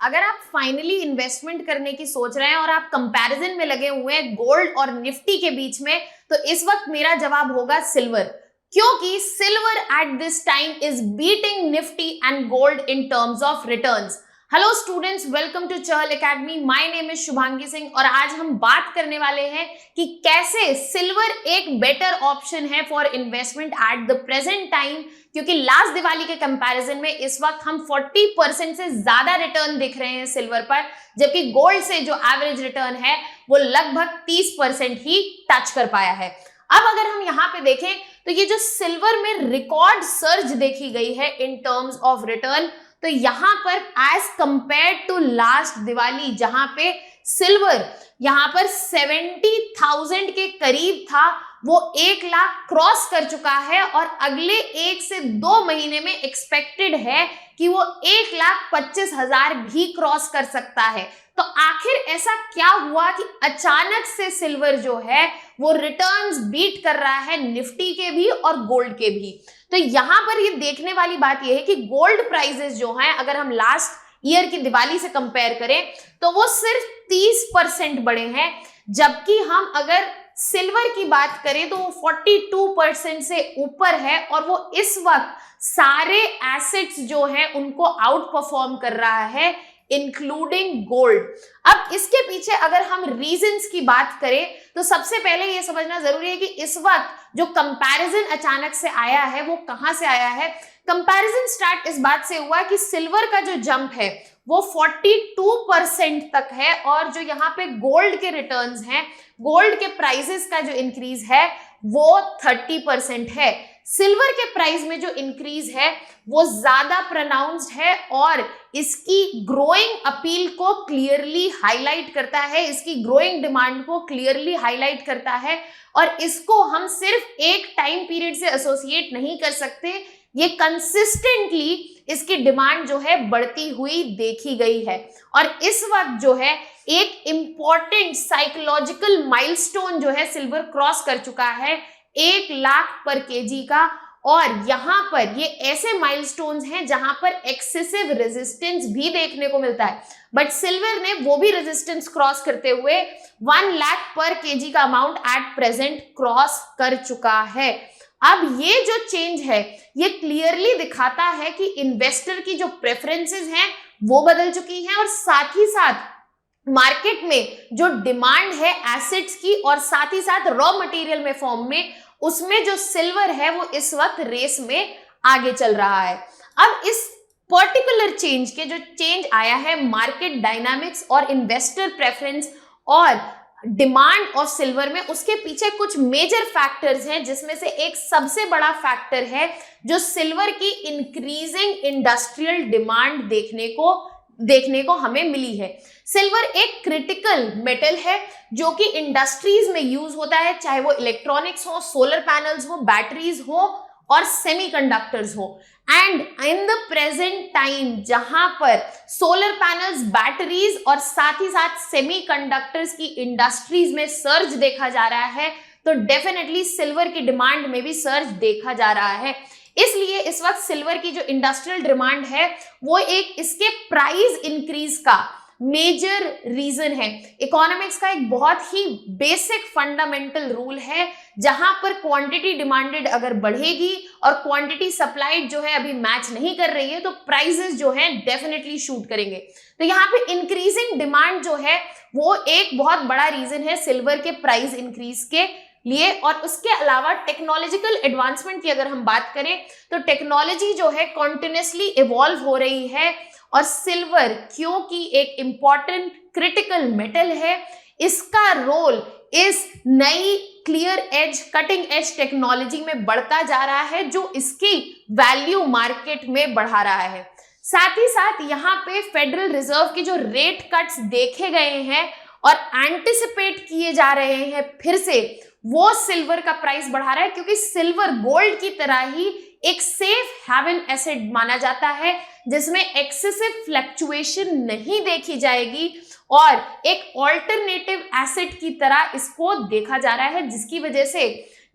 अगर आप finally investment करने की सोच रहे हैं और आप कंपैरिजन में लगे हुए हैं गोल्ड और निफ्टी के बीच में, तो इस वक्त मेरा जवाब होगा सिल्वर, क्योंकि silver at this time is beating Nifty and gold in terms of returns. Hello students, welcome to Chahal Academy. My name is Shubhangi Singh और आज हम बात करने वाले हैं कि कैसे सिल्वर एक बेटर ऑप्शन है for investment at the present time, क्योंकि लास्ट दिवाली के कंपैरिजन में इस वक्त हम 40% से ज्यादा रिटर्न देख रहे हैं सिल्वर पर, जबकि गोल्ड से जो एवरेज रिटर्न है वो लगभग 30% ही टच कर पाया है। अब अगर हम यहाँ पे देखें तो ये जो सिल्वर में रिकॉर्ड सर्ज देखी गई है इन टर्म्स ऑफ रिटर्न, तो यहां पर as compare to last Diwali जहां पे सिल्वर यहां पर 70,000 के करीब था, वो 1 लाख क्रॉस कर चुका है और अगले 1 से 2 महीने में एक्सपेक्टेड है कि वो 1,25,000 भी क्रॉस कर सकता है। तो आखिर ऐसा क्या हुआ कि अचानक से सिल्वर जो है वो रिटर्न्स बीट कर रहा है निफ्टी के भी और गोल्ड के भी? तो यहां पर ये देखने वाली बात ये है कि गोल्ड प्राइसेस जो हैं, अगर हम लास्ट ईयर की दिवाली से कंपेयर करें तो वो सिर्फ 30% बढ़े हैं, जबकि हम अगर सिल्वर की बात करें तो वो 42% से ऊपर है और वो इस वक्त सारे एसेट्स जो हैं उनको आउट परफॉर्म कर रहा है, इंक्लूडिंग गोल्ड। अब इसके पीछे अगर हम रीजंस की बात करें तो सबसे पहले ये समझना जरूरी है कि इस वक्त जो कंपैरिजन अचानक से आया है वो कहां से आया है। कंपैरिजन स्टार्ट इस बात से हुआ कि सिल्वर का जो जंप है वो 42% तक है और जो यहाँ पे गोल्ड के रिटर्न्स हैं, गोल्ड के प्राइसेस का जो इंक्रीज है वो 30% है। सिल्वर के प्राइस में जो इंक्रीज है वो ज्यादा प्रोनाउंस्ड है और इसकी ग्रोइंग अपील को क्लियरली हाईलाइट करता है, इसकी ग्रोइंग डिमांड को क्लियरली हाईलाइट करता है और इसको हम सिर्फ एक टाइम पीरियड से एसोसिएट नहीं कर सकते, ये कंसिस्टेंटली इसकी डिमांड जो है बढ़ती हुई देखी गई है। और इस वक्त जो है एक इंपॉर्टेंट साइकोलॉजिकल माइलस्टोन जो है सिल्वर क्रॉस कर चुका है 1 लाख पर केजी का, और यहाँ पर ये ऐसे माइलस्टोन्स हैं जहां पर एक्सेसिव रेजिस्टेंस भी देखने को मिलता है, बट सिल्वर ने वो भी रेजिस्टेंस क्रॉस करते हुए 1 लाख पर केजी का अमाउंट एट प्रेजेंट क्रॉस कर चुका है। अब ये जो चेंज है ये क्लियरली दिखाता है कि इन्वेस्टर की जो प्रेफरेंसेस हैं वो बदल चुकी हैं और साथ ही साथ मार्केट में जो डिमांड है एसेट्स की और साथ ही साथ रॉ मटेरियल में फॉर्म में, उसमें जो सिल्वर है वो इस वक्त रेस में आगे चल रहा है। अब इस पर्टिकुलर चेंज के जो चेंज आया है मार्केट डायनामिक्स और इन्वेस्टर प्रेफरेंस और डिमांड ऑफ सिल्वर में, उसके पीछे कुछ मेजर फैक्टर्स हैं, जिसमें से एक सबसे बड़ा फैक्टर है जो सिल्वर की इंक्रीजिंग इंडस्ट्रियल डिमांड देखने को हमें मिली है। सिल्वर एक क्रिटिकल मेटल है जो कि इंडस्ट्रीज में यूज होता है, चाहे वो इलेक्ट्रॉनिक्स हो, सोलर पैनल्स हो, बैटरीज हो और सेमीकंडक्टर्स हो। And in the present time जहां पर सोलर पैनल्स, बैटरीज और साथ ही साथ सेमीकंडक्टर्स की इंडस्ट्रीज में सर्ज देखा जा रहा है, तो डेफिनेटली सिल्वर की डिमांड में भी सर्ज देखा जा रहा है। इसलिए इस वक्त सिल्वर की जो इंडस्ट्रियल डिमांड है वो एक इसके प्राइस इंक्रीज का मेजर रीजन है। इकोनॉमिक्स का एक बहुत ही बेसिक फंडामेंटल रूल है, जहां पर क्वांटिटी डिमांडेड अगर बढ़ेगी और क्वांटिटी सप्लाइड जो है अभी मैच नहीं कर रही है, तो प्राइसेस जो है डेफिनेटली शूट करेंगे। तो यहाँ पे इंक्रीजिंग डिमांड जो है वो एक बहुत बड़ा रीजन है सिल्वर के प्राइस इंक्रीज के लिए। और उसके अलावा टेक्नोलॉजिकल एडवांसमेंट की अगर हम बात करें तो टेक्नोलॉजी जो है कॉन्टिन्यूसली इवॉल्व हो रही है और सिल्वर क्योंकि एक इंपॉर्टेंट क्रिटिकल मेटल है, इसका रोल इस नई clear edge, cutting edge technology में बढ़ता जा रहा है, जो इसकी वैल्यू मार्केट में बढ़ा रहा है। साथ ही साथ यहाँ पे फेडरल रिजर्व के जो रेट कट्स देखे गए हैं और एंटिसिपेट किए जा रहे हैं फिर से, वो सिल्वर का प्राइस बढ़ा रहा है, क्योंकि सिल्वर गोल्ड की तरह ही एक सेफ हैवन एसेट माना जाता है जिसमें एक्सेसिव फ्लक्चुएशन नहीं देखी जाएगी और एक ऑल्टरनेटिव एसेट की तरह इसको देखा जा रहा है, जिसकी वजह से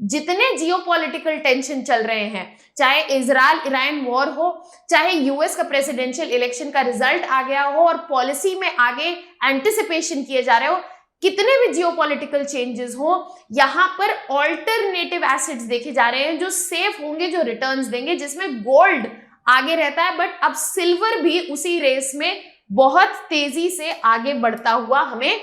जितने जियोपॉलिटिकल टेंशन चल रहे हैं, चाहे इजराइल ईरान वॉर हो, चाहे यूएस का प्रेसिडेंशियल इलेक्शन का रिजल्ट आ गया हो और पॉलिसी में आगे एंटिसिपेशन किए जा रहे हो, कितने भी जियोपॉलिटिकल चेंजेस हो, यहाँ पर ऑल्टरनेटिव एसेट्स देखे जा रहे हैं जो सेफ होंगे, जो रिटर्न्स देंगे, जिसमें गोल्ड आगे रहता है। बट अब सिल्वर भी उसी रेस में बहुत तेजी से आगे बढ़ता हुआ हमें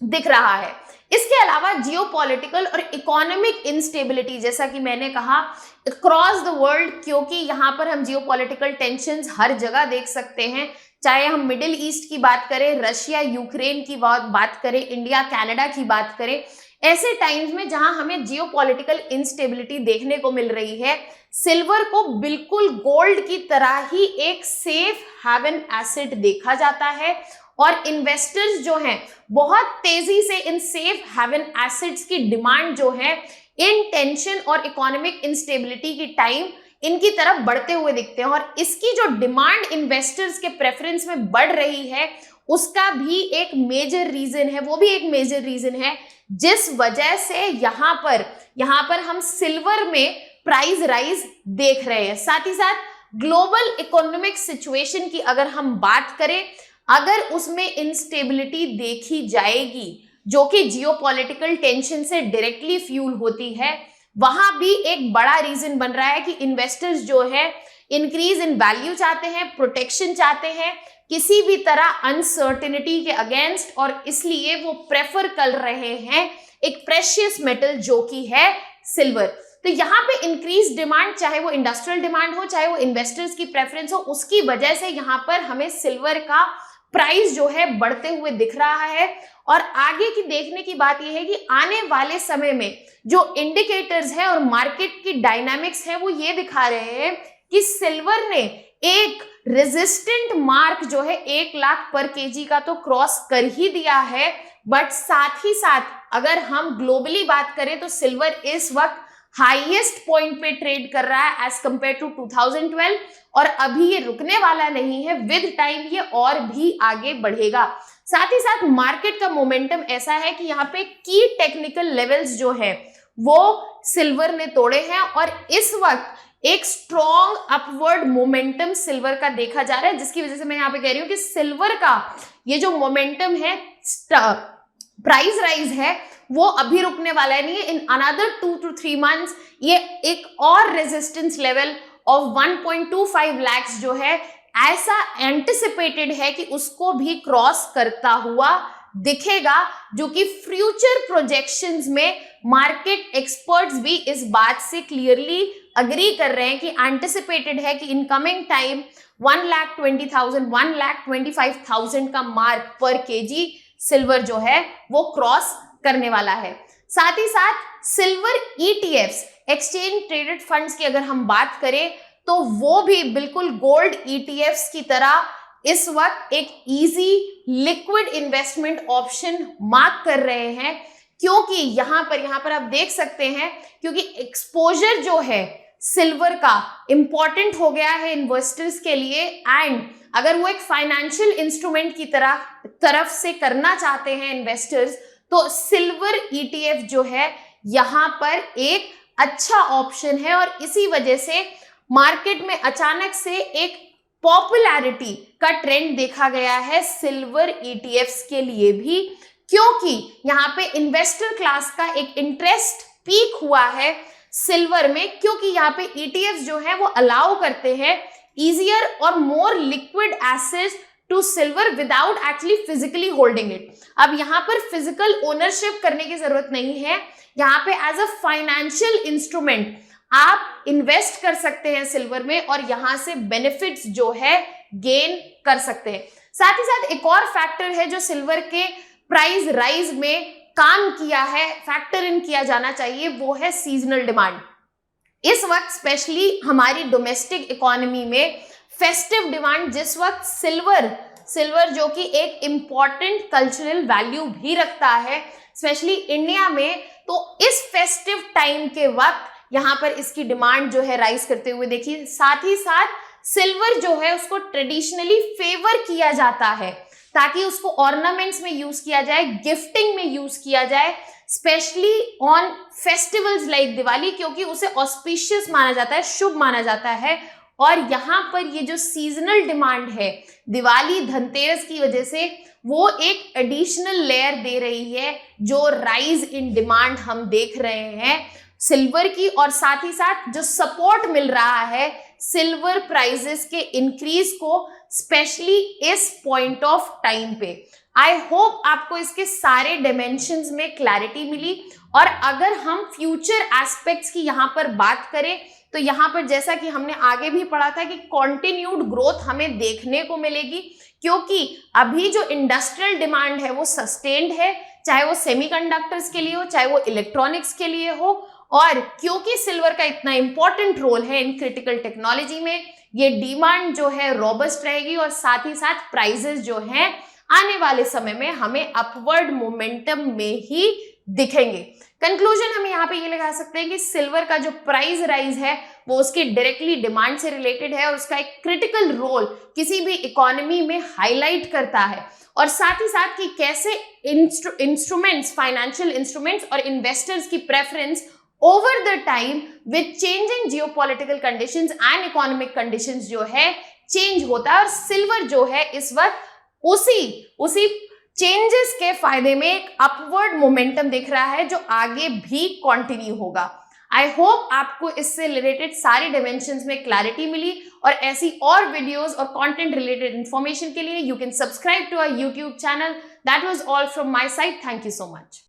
दिख रहा है। इसके अलावा जियोपॉलिटिकल और इकोनॉमिक इंस्टेबिलिटी, जैसा कि मैंने कहा, अक्रॉस द वर्ल्ड, क्योंकि यहाँ पर हम जियोपॉलिटिकल टेंशंस हर जगह देख सकते हैं, चाहे हम मिडिल ईस्ट की बात करें, रशिया यूक्रेन की बात करें, इंडिया कनाडा की बात करें, ऐसे टाइम्स में जहां हमें जियोपॉलिटिकल इंस्टेबिलिटी देखने को मिल रही है, सिल्वर को बिल्कुल गोल्ड की तरह ही एक सेफ हैवन एसेट देखा जाता है और इन्वेस्टर्स जो हैं बहुत तेजी से इन सेफ हैवन एसेट्स की डिमांड जो है इन टेंशन और इकोनॉमिक इंस्टेबिलिटी की टाइम इनकी तरफ बढ़ते हुए दिखते हैं। और इसकी जो डिमांड इन्वेस्टर्स के प्रेफरेंस में बढ़ रही है, उसका भी एक मेजर रीजन है, वो भी एक मेजर रीजन है जिस वजह से यहाँ पर हम सिल्वर में प्राइस राइज देख रहे हैं। साथ ही साथ ग्लोबल इकोनॉमिक सिचुएशन की अगर हम बात करें, अगर उसमें इंस्टेबिलिटी देखी जाएगी जो कि जियोपॉलिटिकल टेंशन से डायरेक्टली फ्यूल होती है, वहां भी एक बड़ा रीजन बन रहा है कि इन्वेस्टर्स जो है इंक्रीज इन वैल्यू चाहते हैं, प्रोटेक्शन चाहते हैं किसी भी तरह अनसर्टेनिटी के अगेंस्ट, और इसलिए वो प्रेफर कर रहे हैं एक प्रेशियस मेटल जो कि है सिल्वर। तो यहाँ पे इंक्रीज डिमांड, चाहे वो इंडस्ट्रियल डिमांड हो, चाहे वो इन्वेस्टर्स की प्रेफरेंस हो, उसकी वजह से यहाँ पर हमें सिल्वर का प्राइस जो है बढ़ते हुए दिख रहा है। और आगे की देखने की बात यह है कि आने वाले समय में जो इंडिकेटर्स है और मार्केट की डायनामिक्स है वो ये दिखा रहे हैं कि सिल्वर ने एक रेजिस्टेंट मार्क जो है 1 लाख पर केजी का तो क्रॉस कर ही दिया है, बट साथ ही साथ अगर हम ग्लोबली बात करें तो सिल्वर इस वक्त हाईएस्ट पॉइंट पे ट्रेड कर रहा है एज कंपेयर टू 2012, और अभी ये रुकने वाला नहीं है, विद टाइम ये और भी आगे बढ़ेगा। साथ ही साथ मार्केट का मोमेंटम ऐसा है कि यहाँ पे की टेक्निकल लेवल्स जो है वो सिल्वर ने तोड़े हैं और इस वक्त एक स्ट्रॉन्ग अपवर्ड मोमेंटम सिल्वर का देखा जा रहा है, जिसकी वजह से मैं यहाँ पे कह रही हूँ कि सिल्वर का ये जो मोमेंटम है, प्राइस राइज है, वो अभी रुकने वाला नहीं है। इन अनदर 2 to 3 months ये एक और रेजिस्टेंस लेवल ऑफ 1.25 lakhs जो है ऐसा एंटिसिपेटेड है कि उसको भी क्रॉस करता हुआ दिखेगा, जो कि फ्यूचर प्रोजेक्शंस में मार्केट एक्सपर्ट्स भी इस बात से क्लियरली अग्री कर रहे हैं कि एंटिसिपेटेड है कि इन कमिंग टाइम 1,20,000 1,25,000 का मार्क पर केजी सिल्वर जो है वो क्रॉस करने वाला है। साथ ही साथ silver ETFs, exchange traded funds की अगर हम बात करें तो वो भी बिल्कुल गोल्ड ईटीएफ्स की तरह इस वक्त एक easy liquid investment option mark कर रहे हैं, क्योंकि यहाँ पर आप देख सकते हैं, क्योंकि एक्सपोजर जो है सिल्वर का इंपॉर्टेंट हो गया है इन्वेस्टर्स के लिए, एंड अगर वो एक फाइनेंशियल इंस्ट्रूमेंट की तरफ से करना चाहते हैं इन्वेस्टर्स, तो सिल्वर ईटीएफ जो है यहाँ पर एक अच्छा ऑप्शन है। और इसी वजह से मार्केट में अचानक से एक पॉपुलैरिटी का ट्रेंड देखा गया है सिल्वर ईटीएफ्स के लिए भी, क्योंकि यहाँ पे इन्वेस्टर क्लास का एक इंटरेस्ट पीक हुआ है सिल्वर में, क्योंकि यहाँ पे ईटीएफ्स जो है वो अलाउ करते हैं easier और more liquid assets to silver without actually physically holding it। अब यहाँ पर फिजिकल ओनरशिप करने की जरूरत नहीं है, यहाँ पे एज अ फाइनेंशियल इंस्ट्रूमेंट आप इन्वेस्ट कर सकते हैं सिल्वर में और यहाँ से बेनिफिट्स जो है गेन कर सकते हैं। साथ ही साथ एक और फैक्टर है जो सिल्वर के प्राइस राइज में काम किया है, फैक्टर इन किया जाना चाहिए, वो है सीजनल डिमांड। इस वक्त स्पेशली हमारी डोमेस्टिक इकोनॉमी में फेस्टिव डिमांड, जिस वक्त सिल्वर जो कि एक इम्पॉर्टेंट कल्चरल वैल्यू भी रखता है स्पेशली इंडिया में, तो इस फेस्टिव टाइम के वक्त यहाँ पर इसकी डिमांड जो है राइज करते हुए देखिए। साथ ही साथ सिल्वर जो है उसको ट्रेडिशनली फेवर किया जाता है, ताकि उसको ऑर्नामेंट्स में यूज किया जाए, गिफ्टिंग में यूज किया जाए, specially on festivals like Diwali, क्योंकि उसे ऑस्पिशियस माना जाता है, शुभ माना जाता है। और यहाँ पर ये जो सीजनल डिमांड है दिवाली धनतेरस की वजह से, वो एक एडिशनल लेयर दे रही है जो राइज इन डिमांड हम देख रहे हैं सिल्वर की, और साथ ही साथ जो सपोर्ट मिल रहा है सिल्वर प्राइसेस के इंक्रीज को, स्पेशली इस पॉइंट ऑफ टाइम पे। आई होप आपको इसके सारे डायमेंशंस में क्लैरिटी मिली। और अगर हम फ्यूचर एस्पेक्ट्स की यहाँ पर बात करें तो यहाँ पर जैसा कि हमने आगे भी पढ़ा था कि कॉन्टिन्यूड ग्रोथ हमें देखने को मिलेगी, क्योंकि अभी जो इंडस्ट्रियल डिमांड है वो सस्टेन्ड है, चाहे वो सेमीकंडक्टर्स के लिए हो, चाहे वो इलेक्ट्रॉनिक्स के लिए हो। और क्योंकि सिल्वर का इतना इंपॉर्टेंट रोल है इन क्रिटिकल टेक्नोलॉजी में, ये डिमांड जो है रोबस्ट रहेगी, और साथ ही साथ प्राइसेस जो हैं आने वाले समय में हमें अपवर्ड मोमेंटम में ही दिखेंगे। कंक्लूजन हम यहाँ पे ये लगा सकते हैं कि सिल्वर का जो प्राइस राइज है वो उसकी डायरेक्टली डिमांड से रिलेटेड है, और उसका एक क्रिटिकल रोल किसी भी इकोनॉमी में हाईलाइट करता है। और साथ ही साथ कि कैसे इंस्ट्रूमेंट्स, फाइनेंशियल इंस्ट्रूमेंट्स और इन्वेस्टर्स की preference over the time with changing geopolitical conditions and economic conditions जो है चेंज होता है। और सिल्वर जो है इस वक्त उसी चेंजेस के फायदे में एक अपवर्ड मोमेंटम दिख रहा है जो आगे भी कंटिन्यू होगा। आई होप आपको इससे रिलेटेड सारी डायमेंशंस में क्लैरिटी मिली, और ऐसी और वीडियोस और कंटेंट रिलेटेड इंफॉर्मेशन के लिए you can subscribe to our YouTube channel. That was all from my side. Thank you so much.